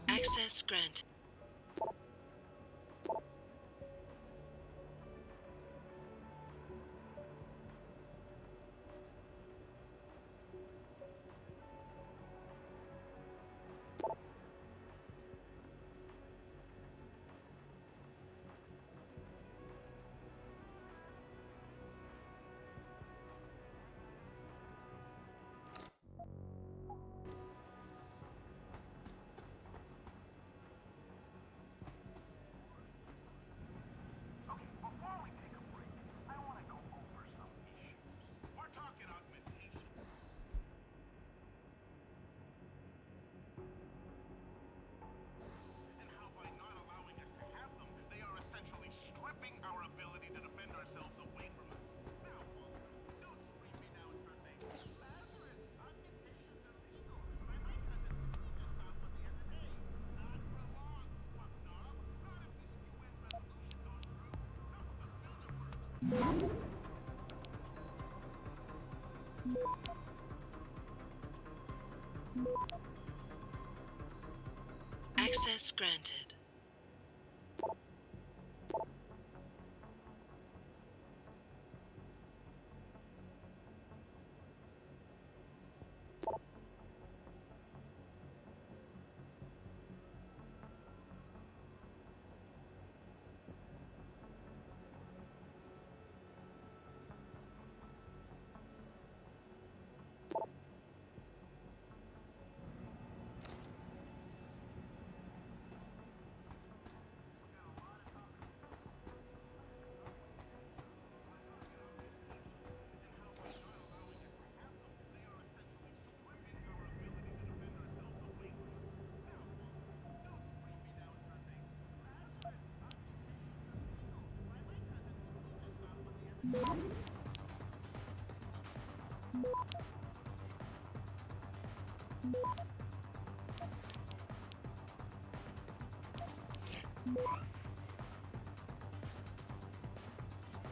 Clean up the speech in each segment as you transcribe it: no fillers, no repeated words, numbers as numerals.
Access granted. Access granted.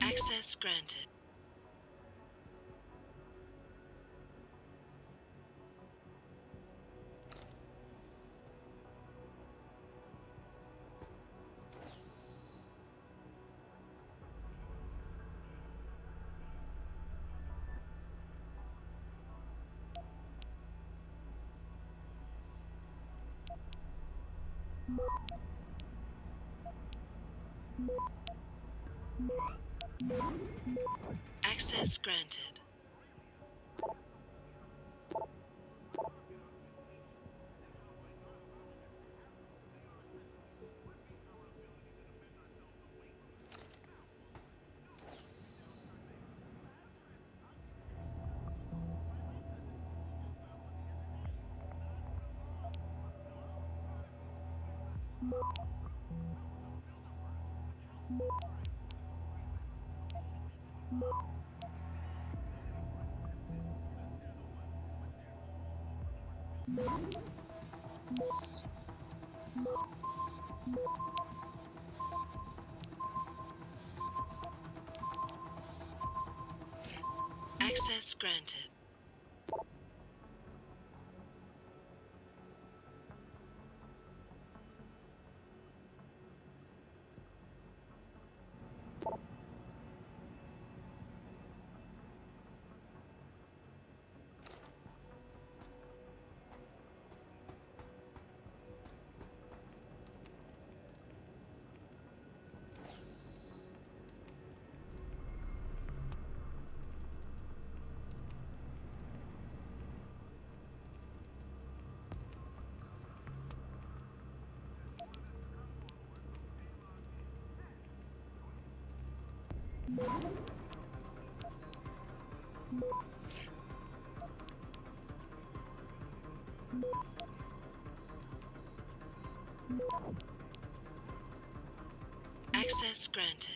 Access granted. Access granted. Access granted. Access granted.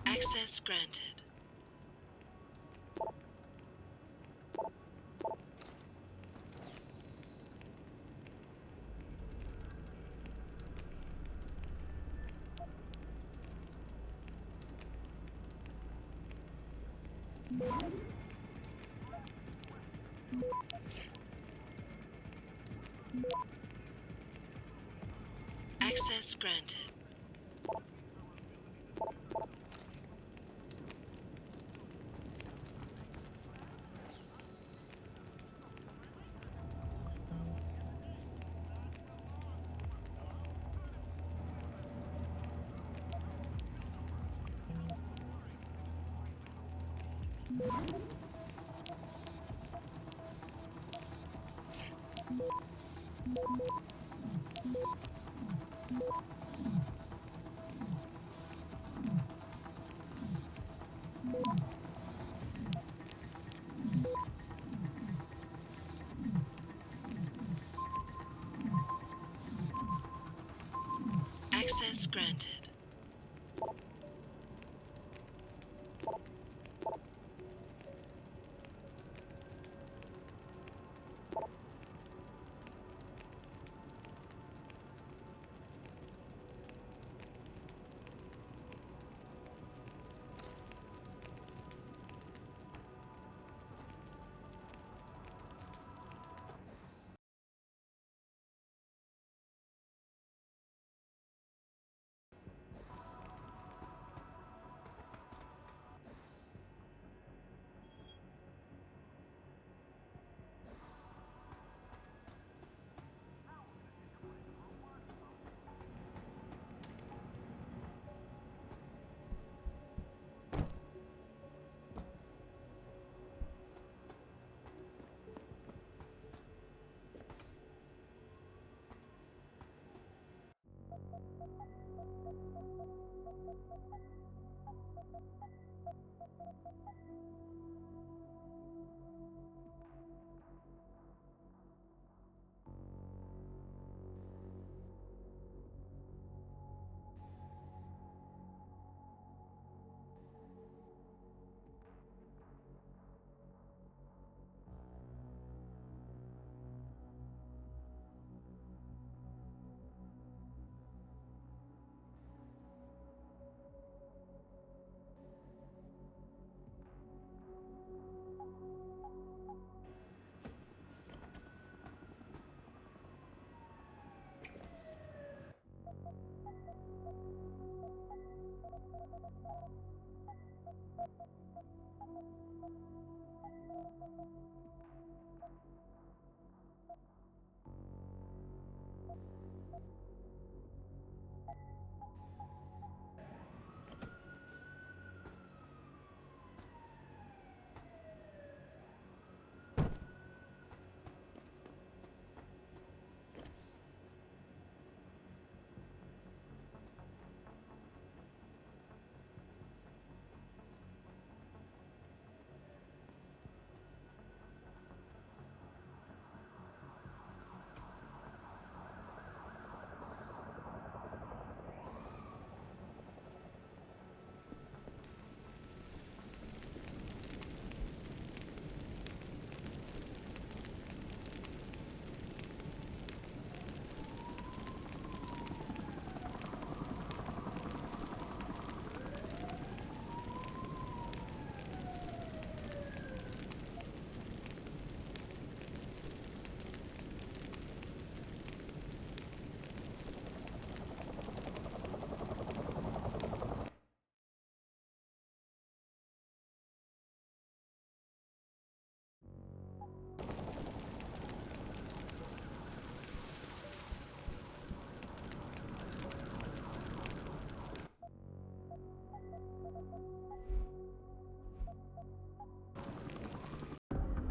Access granted. Access granted. Access granted.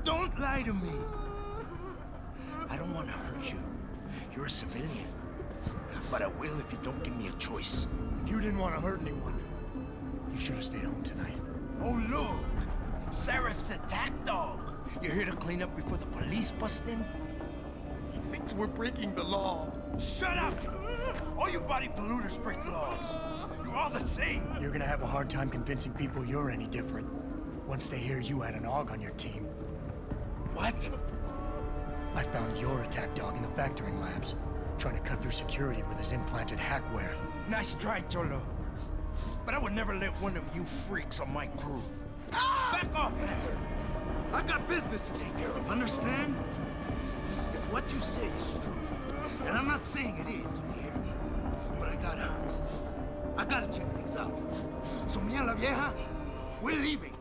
Don't lie to me! I don't want to hurt you. You're a civilian. But I will if you don't give me a choice. If you didn't want to hurt anyone, you should have stayed home tonight. Oh, look! Seraph's attack dog! You're here to clean up before the police bust in? He thinks we're breaking the law. Shut up! All you body polluters break laws. You're all the same. You're gonna have a hard time convincing people you're any different once they hear you had an AUG on your team. What? I found your attack dog in the factoring labs, trying to cut through security with his implanted hackware. Nice try, Cholo. But I would never let one of you freaks on my crew. Back off, Hunter! I got business to take care of, understand? If what you say is true, and I'm not saying it is here, but I gotta check things out. So me and La Vieja, we're leaving.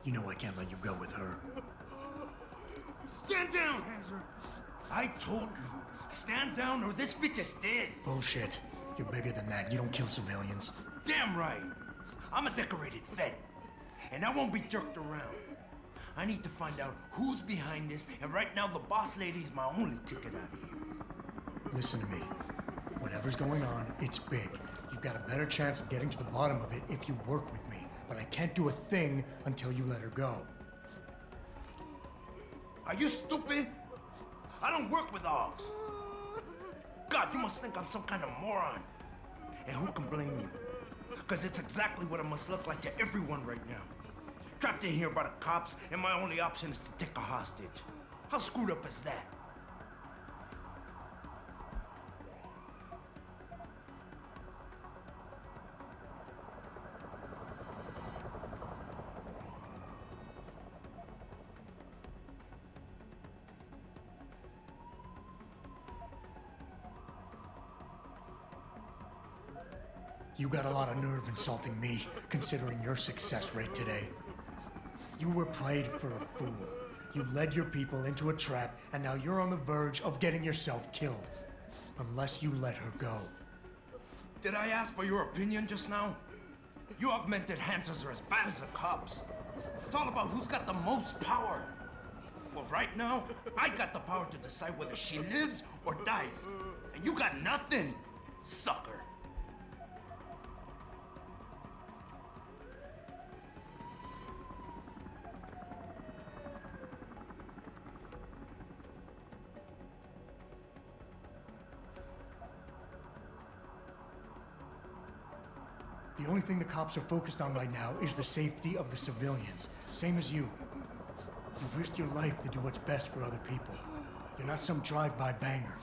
You know I can't let you go with her. Stand down, Hanser! I told you, stand down or this bitch is dead. Bullshit. You're bigger than that. You don't kill civilians. Damn right. I'm a decorated vet, and I won't be jerked around. I need to find out who's behind this, and right now the boss lady's my only ticket out of here. Listen to me. Whatever's going on, it's big. You've got a better chance of getting to the bottom of it if you work with me. But I can't do a thing until you let her go. Are you stupid? I don't work with dogs. God, you must think I'm some kind of moron. And who can blame you? Because it's exactly what it must look like to everyone right now. Trapped in here by the cops, and my only option is to take a hostage. How screwed up is that? You got a lot of nerve insulting me, considering your success rate today. You were played for a fool. You led your people into a trap, and now you're on the verge of getting yourself killed. Unless you let her go. Did I ask for your opinion just now? You augmented Hansers are as bad as the cops. It's all about who's got the most power. Well, right now, I got the power to decide whether she lives or dies. And you got nothing, sucker. The only thing the cops are focused on right now is the safety of the civilians. Same as you. You've risked your life to do what's best for other people. You're not some drive-by banger.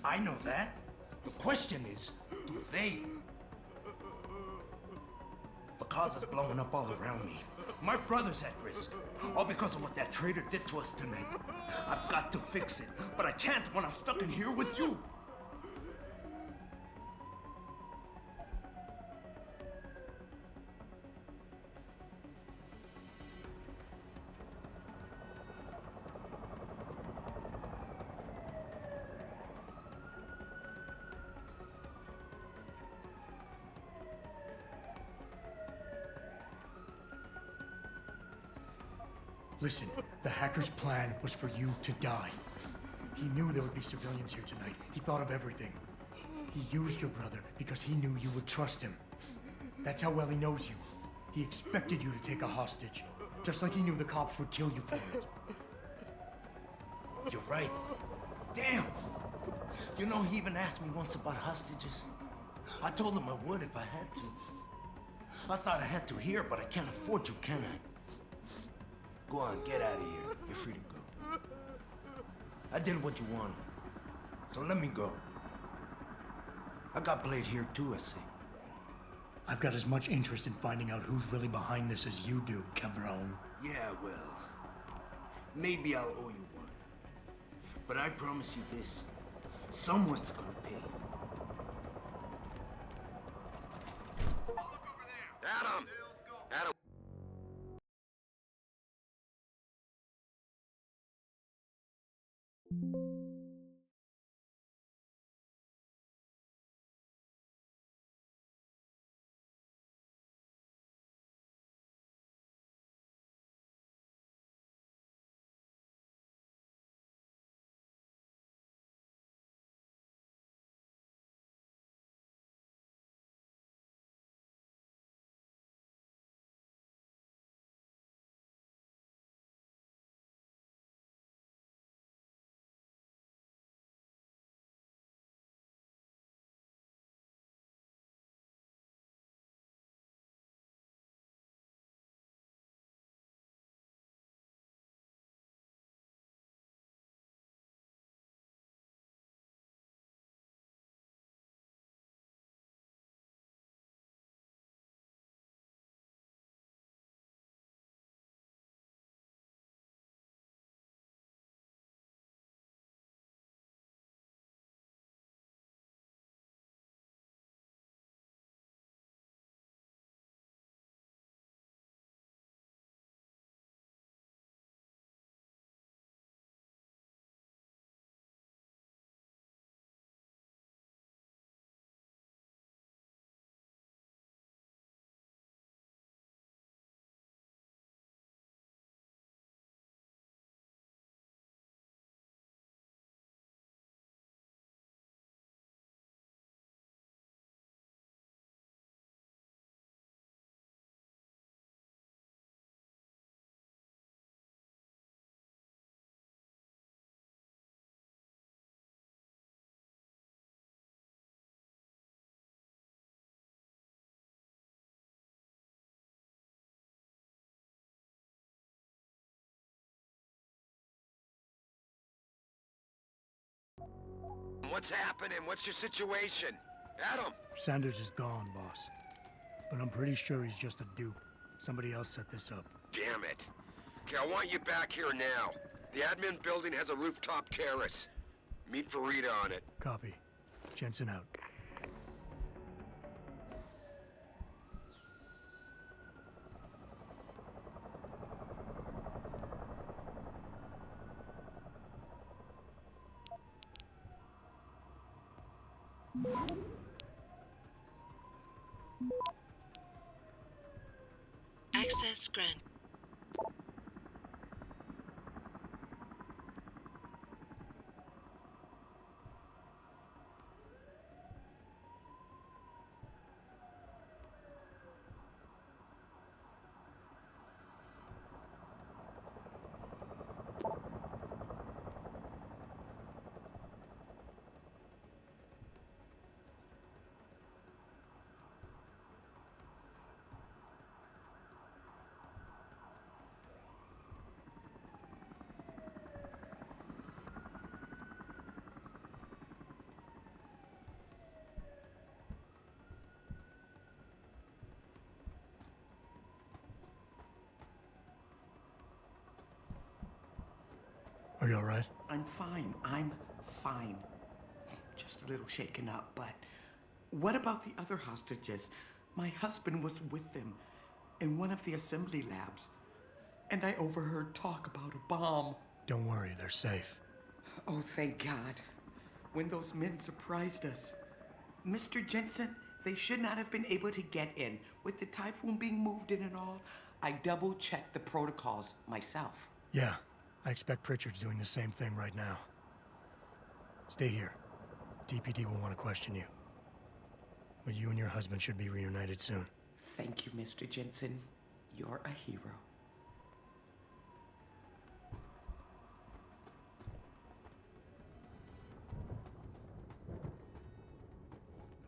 I know that. The question is, do they? The cause is blowing up all around me. My brother's at risk. All because of what that traitor did to us tonight. I've got to fix it, but I can't when I'm stuck in here with you. Listen, the hacker's plan was for you to die. He knew there would be civilians here tonight. He thought of everything. He used your brother because he knew you would trust him. That's how well he knows you. He expected you to take a hostage, just like he knew the cops would kill you for it. You're right. Damn! You know, he even asked me once about hostages. I told him I would if I had to. I thought I had to here, but I can't afford to, can I? Go on, get out of here. You're free to go. I did what you wanted, so let me go. I got Blade here too, I see. I've got as much interest in finding out who's really behind this as you do, Cabron. Yeah, well, maybe I'll owe you one. But I promise you this, someone's gonna pay. Adam! Adam! What's happening? What's your situation? Adam! Sanders is gone, boss. But I'm pretty sure he's just a dupe. Somebody else set this up. Damn it. Okay, I want you back here now. The admin building has a rooftop terrace. Meet Farida on it. Copy. Jensen out. Access granted. Are you alright? I'm fine. I'm fine. Just a little shaken up, but what about the other hostages? My husband was with them in one of the assembly labs, and I overheard talk about a bomb. Don't worry, they're safe. Oh, thank God. When those men surprised us. Mr. Jensen, they should not have been able to get in. With the typhoon being moved in and all, I double-checked the protocols myself. Yeah, I expect Pritchard's doing the same thing right now. Stay here. DPD will want to question you. But you and your husband should be reunited soon. Thank you, Mr. Jensen. You're a hero.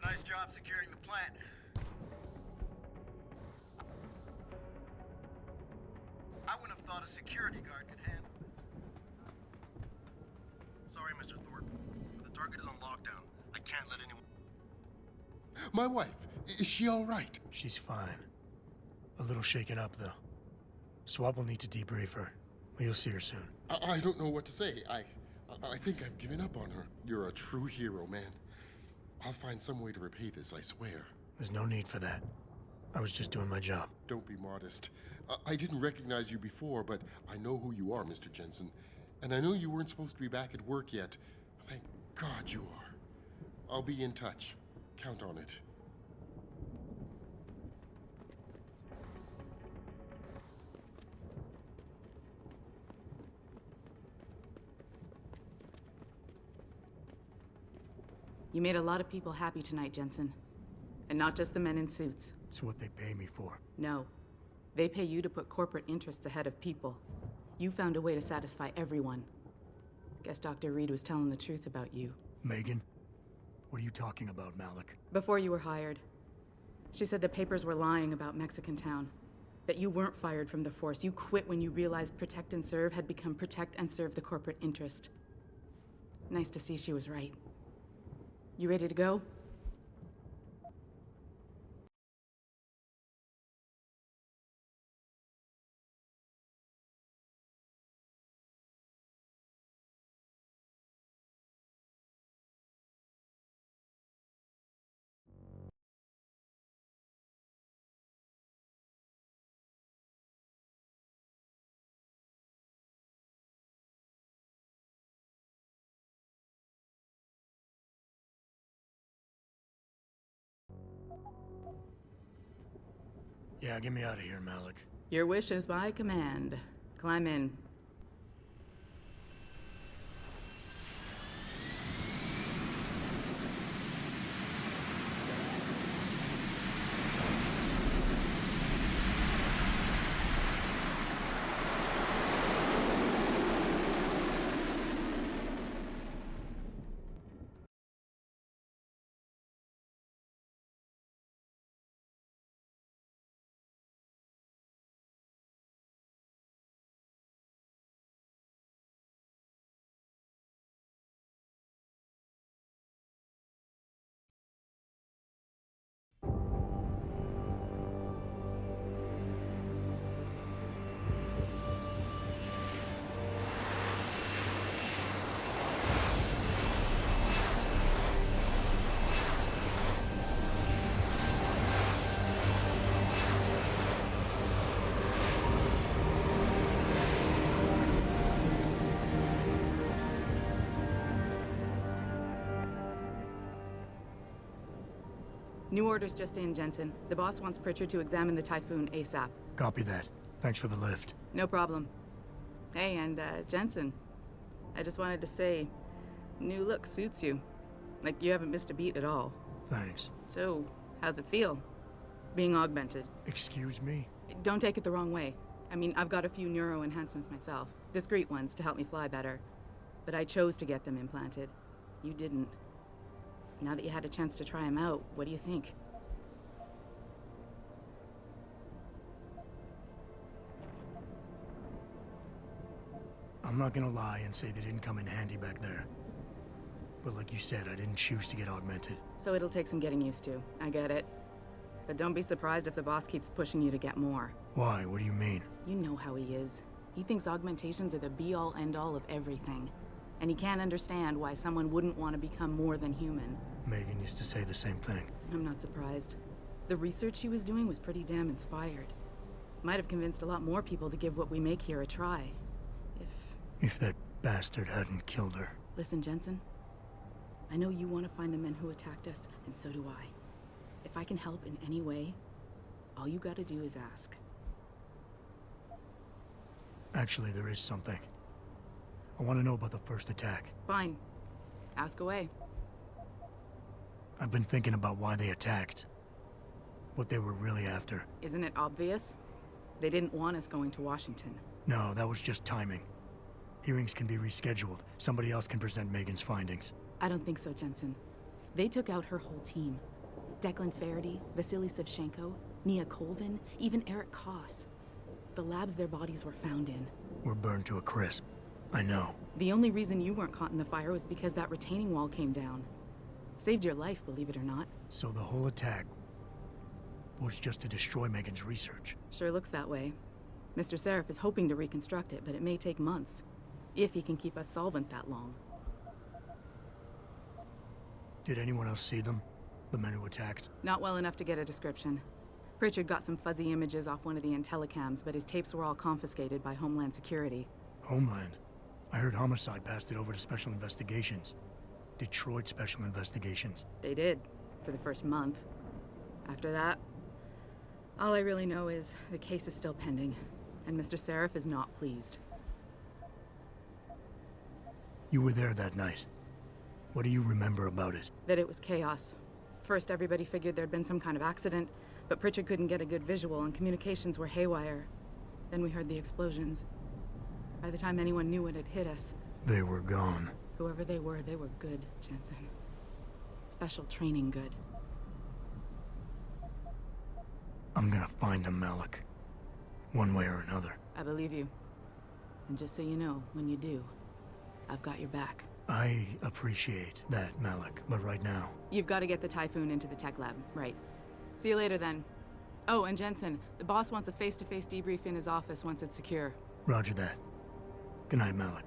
Nice job securing the plant. I wouldn't have thought a security guard could handle it. Sorry, Mr. Thorpe. The target is on lockdown. I can't let anyone... My wife, is she all right? She's fine. A little shaken up, though. Swab will need to debrief her, but you'll see her soon. I don't know what to say. I think I've given up on her. You're a true hero, man. I'll find some way to repay this, I swear. There's no need for that. I was just doing my job. Don't be modest. I didn't recognize you before, but I know who you are, Mr. Jensen. And I know you weren't supposed to be back at work yet. Thank God you are. I'll be in touch. Count on it. You made a lot of people happy tonight, Jensen. And not just the men in suits. It's what they pay me for. No. They pay you to put corporate interests ahead of people. You found a way to satisfy everyone. Guess Dr. Reed was telling the truth about you. Megan? What are you talking about, Malik? Before you were hired, she said the papers were lying about Mexican Town. That you weren't fired from the force. You quit when you realized Protect and Serve had become Protect and Serve the corporate interest. Nice to see she was right. You ready to go? Yeah, get me out of here, Malik. Your wish is my command. Climb in. New orders just in, Jensen. The boss wants Pritchard to examine the Typhoon ASAP. Copy that. Thanks for the lift. No problem. Hey, and Jensen, I just wanted to say, new look suits you. Like, you haven't missed a beat at all. Thanks. So, how's it feel? Being augmented? Excuse me? Don't take it the wrong way. I mean, I've got a few neuro enhancements myself. Discreet ones to help me fly better. But I chose to get them implanted. You didn't. Now that you had a chance to try them out, what do you think? I'm not gonna lie and say they didn't come in handy back there. But like you said, I didn't choose to get augmented. So it'll take some getting used to. I get it. But don't be surprised if the boss keeps pushing you to get more. Why? What do you mean? You know how he is. He thinks augmentations are the be-all, end-all of everything. And he can't understand why someone wouldn't want to become more than human. Megan used to say the same thing. I'm not surprised. The research she was doing was pretty damn inspired. Might have convinced a lot more people to give what we make here a try. If that bastard hadn't killed her. Listen, Jensen. I know you want to find the men who attacked us, and so do I. If I can help in any way, all you gotta do is ask. Actually, there is something. I want to know about the first attack. Fine. Ask away. I've been thinking about why they attacked. What they were really after. Isn't it obvious? They didn't want us going to Washington. No, that was just timing. Hearings can be rescheduled. Somebody else can present Megan's findings. I don't think so, Jensen. They took out her whole team. Declan Faraday, Vasily Savchenko, Nia Colvin, even Eric Koss. The labs their bodies were found in. Were burned to a crisp. I know. The only reason you weren't caught in the fire was because that retaining wall came down. Saved your life, believe it or not. So the whole attack was just to destroy Megan's research. Sure looks that way. Mr. Seraph is hoping to reconstruct it, but it may take months. If he can keep us solvent that long. Did anyone else see them? The men who attacked? Not well enough to get a description. Pritchard got some fuzzy images off one of the Intellicams, but his tapes were all confiscated by Homeland Security. Homeland? I heard Homicide passed it over to Special Investigations. Detroit Special Investigations. They did, for the first month. After that, all I really know is the case is still pending, and Mr. Seraph is not pleased. You were there that night. What do you remember about it? That it was chaos. First, everybody figured there'd been some kind of accident, but Pritchard couldn't get a good visual and communications were haywire. Then we heard the explosions. By the time anyone knew what had hit us... They were gone. Whoever they were good, Jensen. Special training good. I'm gonna find them, Malik. One way or another. I believe you. And just so you know, when you do, I've got your back. I appreciate that, Malik, but right now... You've got to get the Typhoon into the tech lab, right. See you later, then. Oh, and Jensen, the boss wants a face-to-face debrief in his office once it's secure. Roger that. Good night, Malik.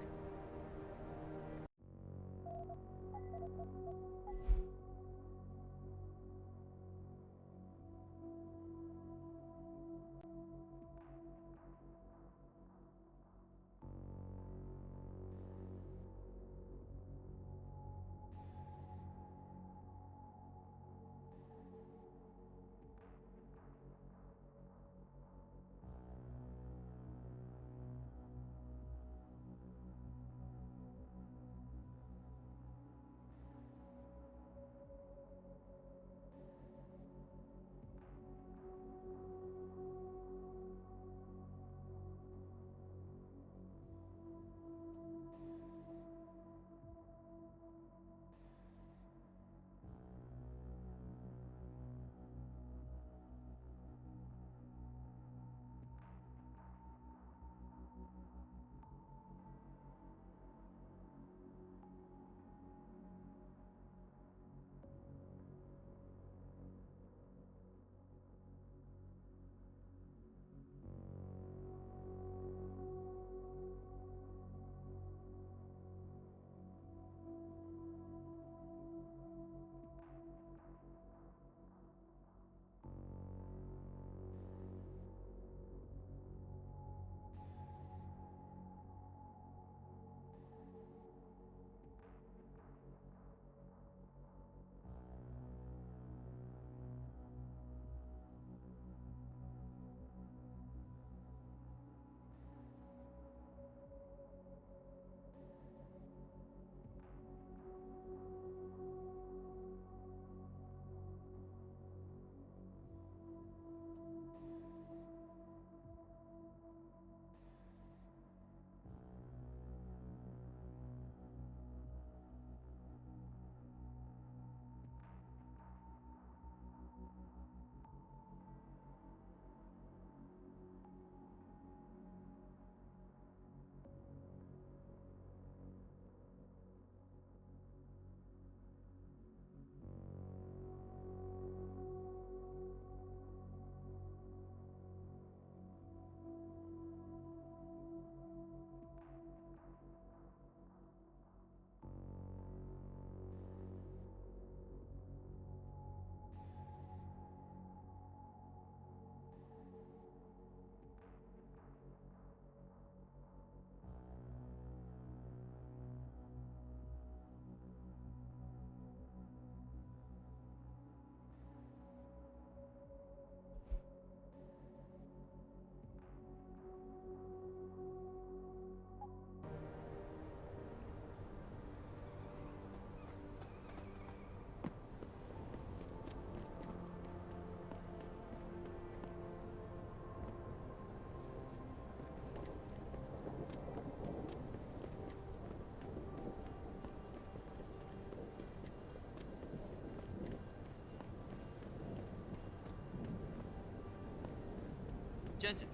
Jensen,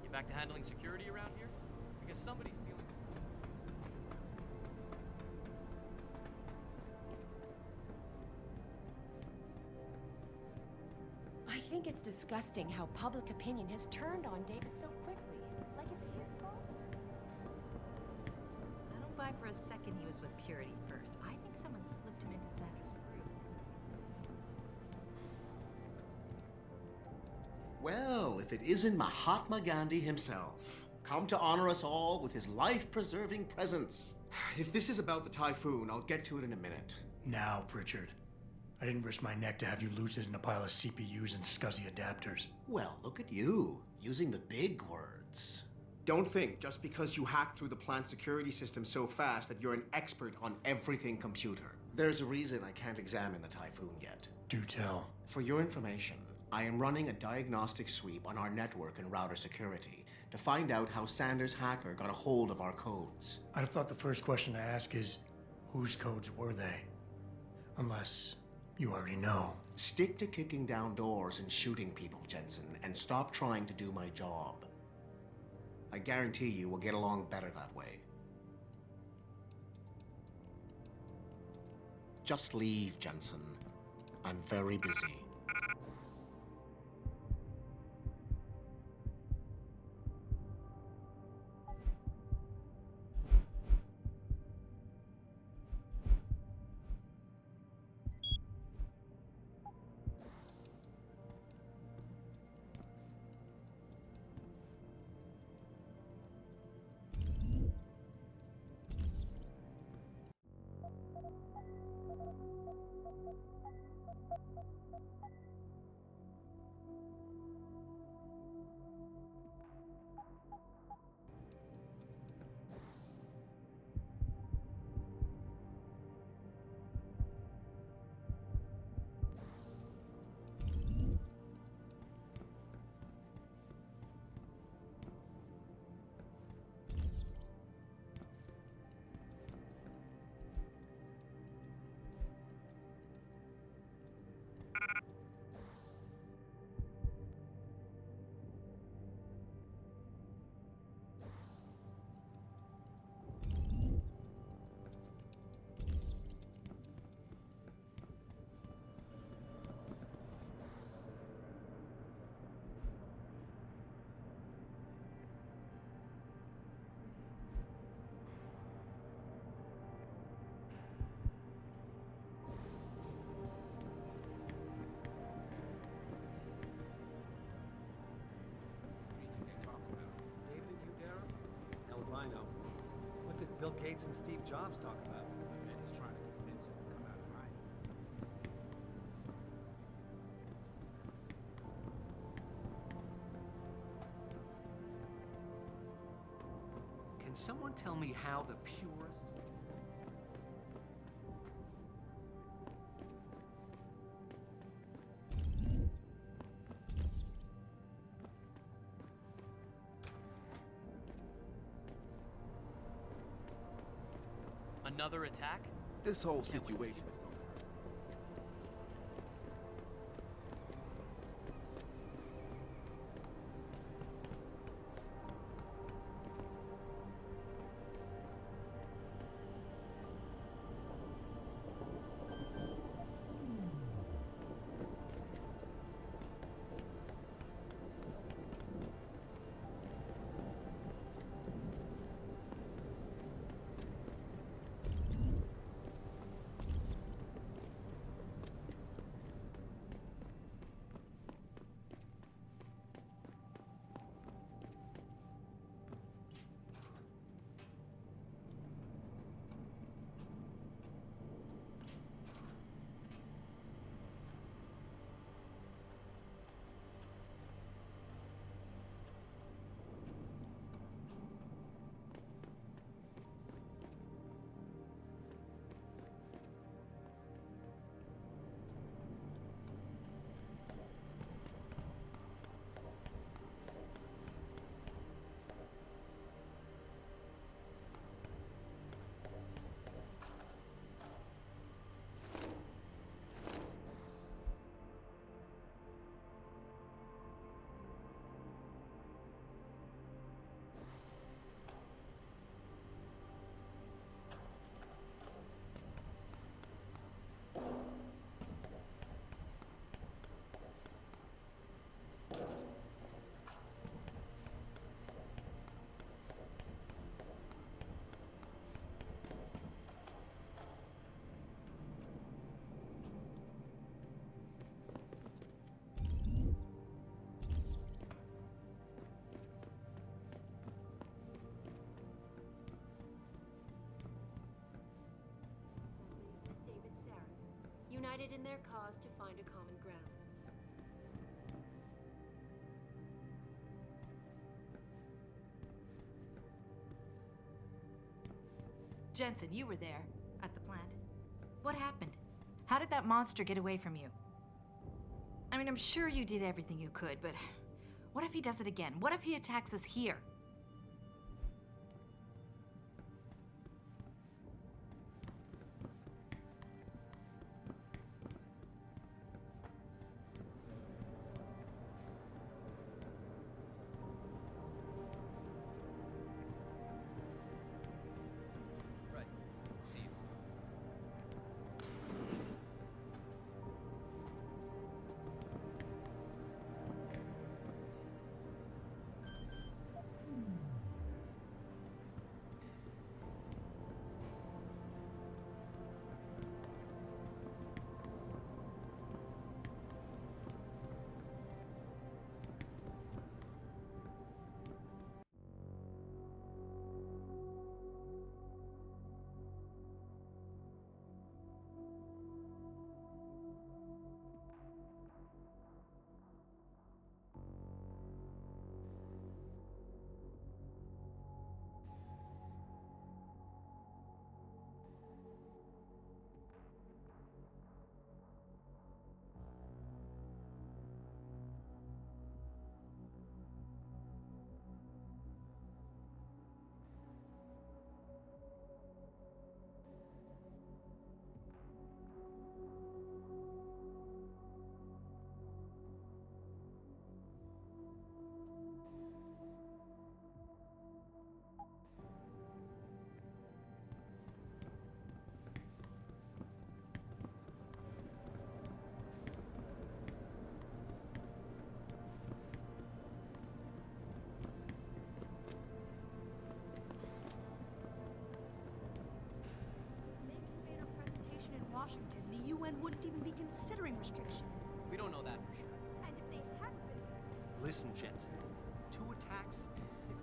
you back to handling security around here? Because somebody's stealing. I think it's disgusting how public opinion has turned on David so quickly. Like it's his fault. I don't buy for a second he was with Purity first. I think someone slipped him into Sanders' group. Well, if it isn't Mahatma Gandhi himself, come to honor us all with his life-preserving presence. If this is about the typhoon, I'll get to it in a minute. Now, Pritchard. I didn't risk my neck to have you lose it in a pile of CPUs and scuzzy adapters. Well, look at you, using the big words. Don't think just because you hacked through the plant security system so fast that you're an expert on everything computer. There's a reason I can't examine the typhoon yet. Do tell. For your information, I am running a diagnostic sweep on our network and router security to find out how Sanders' hacker got a hold of our codes. I'd have thought the first question to ask is, whose codes were they? Unless you already know. Stick to kicking down doors and shooting people, Jensen, and stop trying to do my job. I guarantee you we'll get along better that way. Just leave, Jensen. I'm very busy. What did Bill Gates and Steve Jobs talk about? I bet he's trying to convince him to come out right. Can someone tell me how the purest... Another attack? This whole situation is going united in their cause to find a common ground. Jensen, you were there, at the plant. What happened? How did that monster get away from you? I mean, I'm sure you did everything you could, but what if he does it again? What if he attacks us here? Right. See you. Washington, the UN wouldn't even be considering restrictions. We don't know that for sure. And if they had been... Listen, Jensen. 2 attacks in 6 days.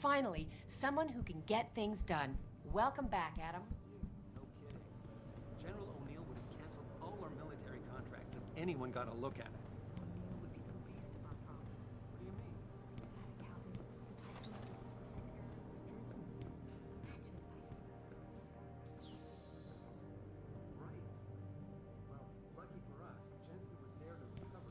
Finally, someone who can get things done. Welcome back, Adam. No kidding. General O'Neill would have canceled all our military contracts if anyone got a look at it. O'Neill would be the least of our problems. What do you mean? Calvin, the typhoon is a suicide terrorist driven. Imagine if Right. Well, lucky for us, Jensen was there to recover.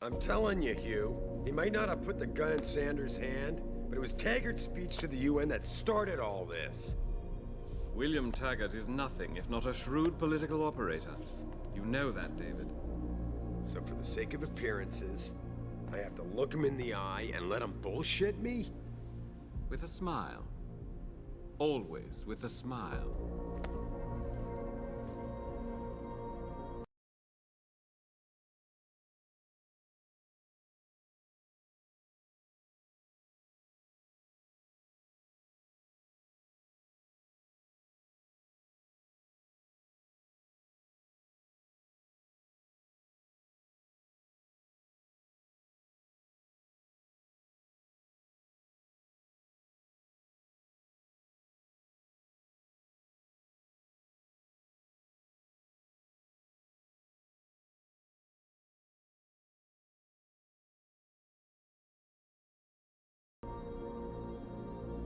I'm telling you, Hugh, he might not have put the gun in Sanders' hand, but it was Taggart's speech to the UN that started all this. William Taggart is nothing if not a shrewd political operator. You know that, David. So for the sake of appearances, I have to look him in the eye and let him bullshit me? With a smile. Always with a smile.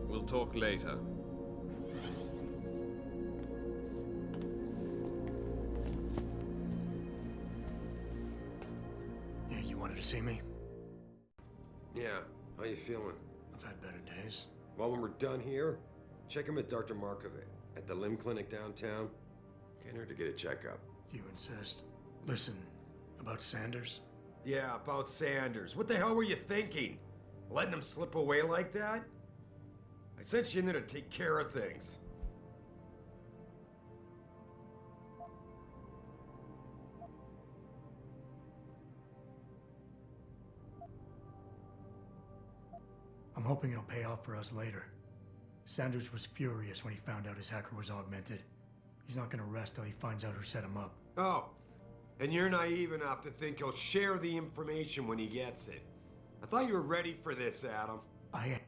We'll talk later. Yeah, you wanted to see me? Yeah, how you feeling? I've had better days. Well, when we're done here, check him at Dr. Markovic at the limb clinic downtown. Can't hurt to get a checkup. If you insist. Listen, about Sanders? Yeah, about Sanders. What the hell were you thinking? Letting him slip away like that? I sent you in there to take care of things. I'm hoping it'll pay off for us later. Sanders was furious when he found out his hacker was augmented. He's not gonna rest till he finds out who set him up. Oh, and you're naive enough to think he'll share the information when he gets it. I thought you were ready for this, Adam. I am.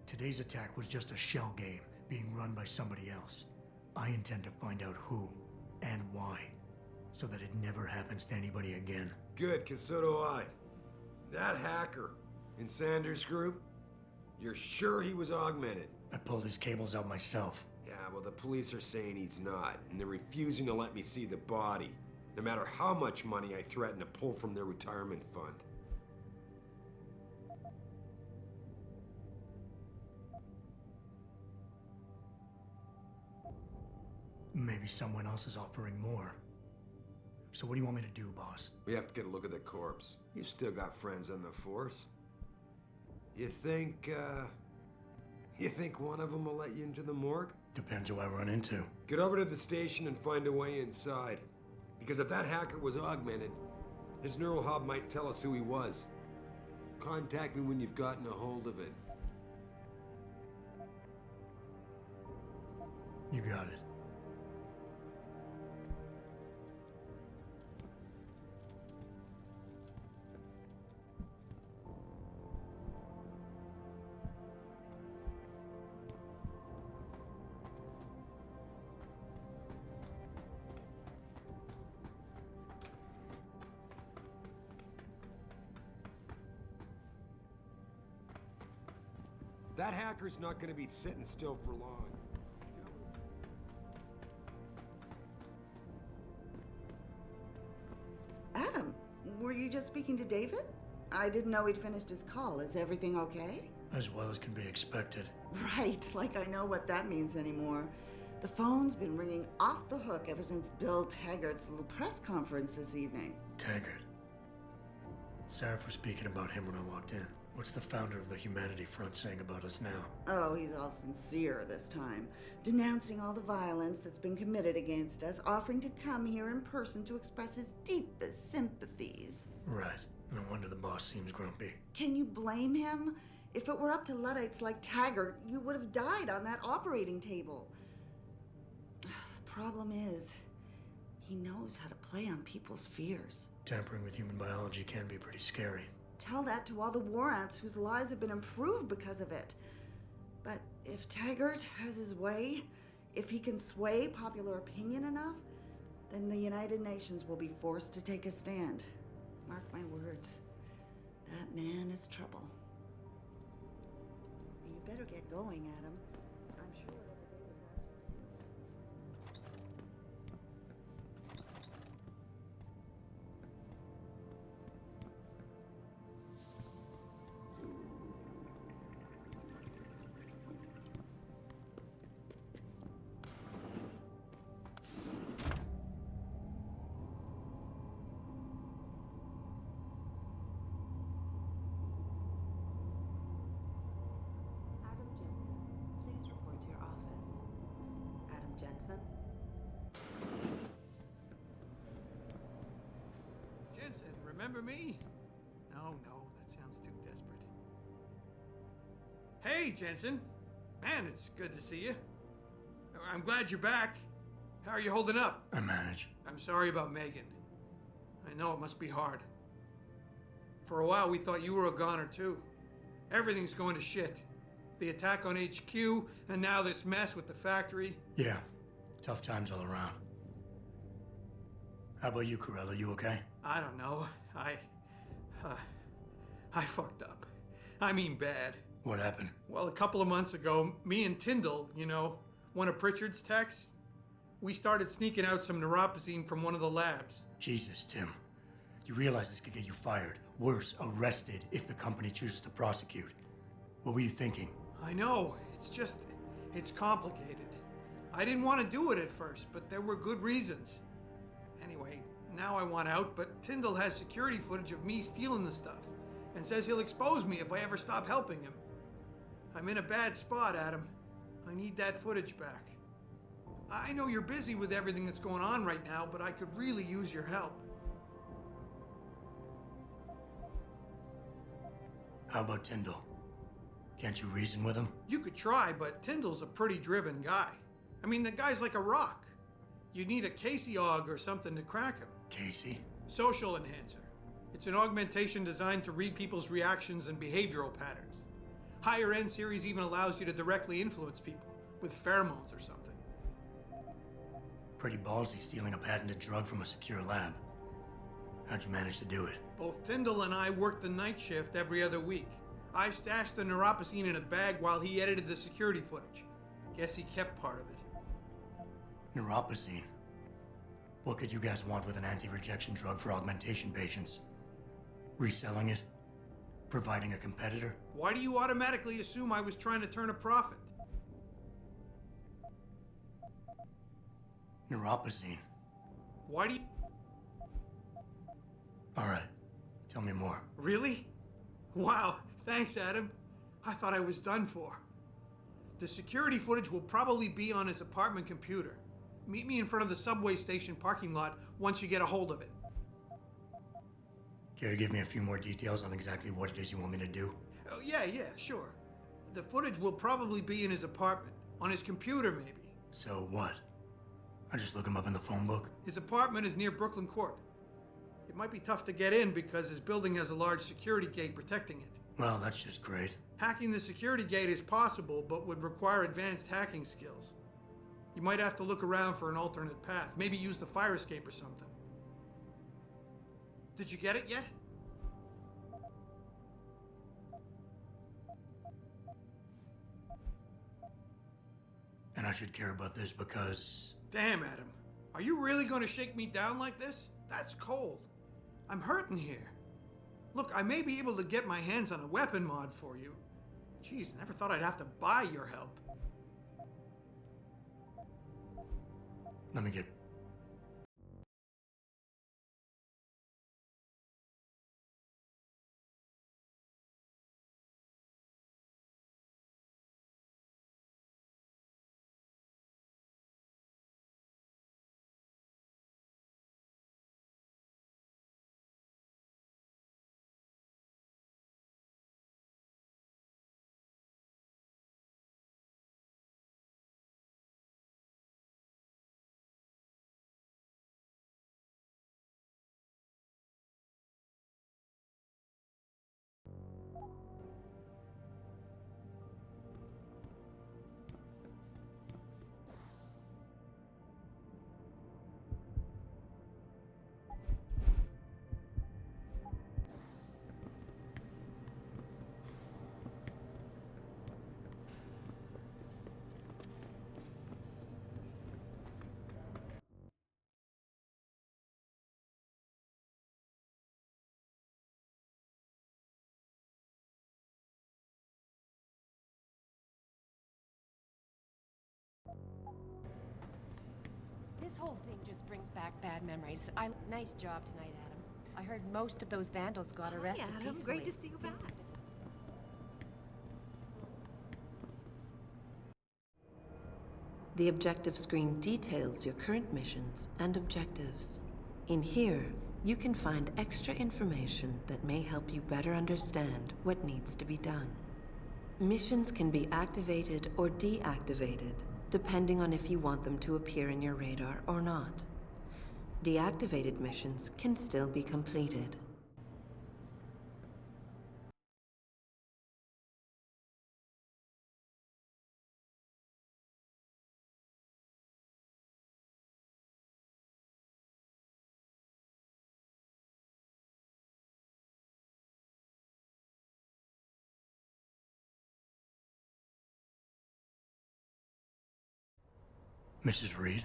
Today's attack was just a shell game being run by somebody else. I intend to find out who and why, so that it never happens to anybody again. Good, because so do I. That hacker in Sanders' group, you're sure he was augmented? I pulled his cables out myself. Yeah, well, the police are saying he's not, and they're refusing to let me see the body, no matter how much money I threaten to pull from their retirement fund. Maybe someone else is offering more. So what do you want me to do, boss? We have to get a look at the corpse. You still got friends on the force. You think one of them will let you into the morgue? Depends who I run into. Get over to the station and find a way inside. Because if that hacker was augmented, his neural hub might tell us who he was. Contact me when you've gotten a hold of it. You got it. That hacker's not gonna be sitting still for long. Adam, were you just speaking to David? I didn't know he'd finished his call. Is everything okay? As well as can be expected. Right, like I know what that means anymore. The phone's been ringing off the hook ever since Bill Taggart's little press conference this evening. Taggart. Sarah was speaking about him when I walked in. What's the founder of the Humanity Front saying about us now? Oh, he's all sincere this time, denouncing all the violence that's been committed against us, offering to come here in person to express his deepest sympathies. Right. No wonder the boss seems grumpy. Can you blame him? If it were up to Luddites like Taggart, you would have died on that operating table. The problem is, he knows how to play on people's fears. Tampering with human biology can be pretty scary. Tell that to all the war ants whose lives have been improved because of it. But if Taggart has his way, if he can sway popular opinion enough, then the United Nations will be forced to take a stand. Mark my words. That man is trouble. You better get going, Adam. I'm sure the day was out. Adam Jensen, please report to your office. Adam Jensen? Jensen, remember me? No, that sounds too desperate. Hey, Jensen. Man, it's good to see you. I'm glad you're back. How are you holding up? I manage. I'm sorry about Megan. I know it must be hard. For a while, we thought you were a goner, too. Everything's going to shit. The attack on HQ, and now this mess with the factory. Yeah. Tough times all around. How about you, Corella? You okay? I don't know. I fucked up. I mean bad. What happened? Well, a couple of months ago, me and Tyndall, you know, one of Pritchard's techs, we started sneaking out some neuropozyne from one of the labs. Jesus, Tim. You realize this could get you fired. Worse, arrested if the company chooses to prosecute. What were you thinking? I know. It's complicated. I didn't want to do it at first, but there were good reasons. Anyway, now I want out, but Tyndall has security footage of me stealing the stuff and says he'll expose me if I ever stop helping him. I'm in a bad spot, Adam. I need that footage back. I know you're busy with everything that's going on right now, but I could really use your help. How about Tyndall? Can't you reason with him? You could try, but Tyndall's a pretty driven guy. I mean, the guy's like a rock. You'd need a Casey aug or something to crack him. Casey? Social enhancer. It's an augmentation designed to read people's reactions and behavioral patterns. Higher end series even allows you to directly influence people with pheromones or something. Pretty ballsy stealing a patented drug from a secure lab. How'd you manage to do it? Both Tyndall and I worked the night shift every other week. I stashed the neuropozyne in a bag while he edited the security footage. Guess he kept part of it. Neuropozyne? What could you guys want with an anti-rejection drug for augmentation patients? Reselling it? Providing a competitor? Why do you automatically assume I was trying to turn a profit? Neuropozyne. Why do you... All right. Tell me more. Really? Wow, thanks, Adam. I thought I was done for. The security footage will probably be on his apartment computer. Meet me in front of the subway station parking lot once you get a hold of it. Care to give me a few more details on exactly what it is you want me to do? Oh, yeah, sure. The footage will probably be in his apartment. On his computer, maybe. So what? I just look him up in the phone book? His apartment is near Brooklyn Court. It might be tough to get in because his building has a large security gate protecting it. Well, that's just great. Hacking the security gate is possible, but would require advanced hacking skills. You might have to look around for an alternate path. Maybe use the fire escape or something. Did you get it yet? And I should care about this because... Damn, Adam. Are you really going to shake me down like this? That's cold. I'm hurting here. Look, I may be able to get my hands on a weapon mod for you. Jeez, never thought I'd have to buy your help. Let me get whole thing just brings back bad memories. Nice job tonight, Adam. I heard most of those vandals got arrested Adam. peacefully. Great to see you back. The objective screen details your current missions and objectives. In here, you can find extra information that may help you better understand what needs to be done. Missions can be activated or deactivated, depending on if you want them to appear in your radar or not. Deactivated missions can still be completed. Mrs. Reed?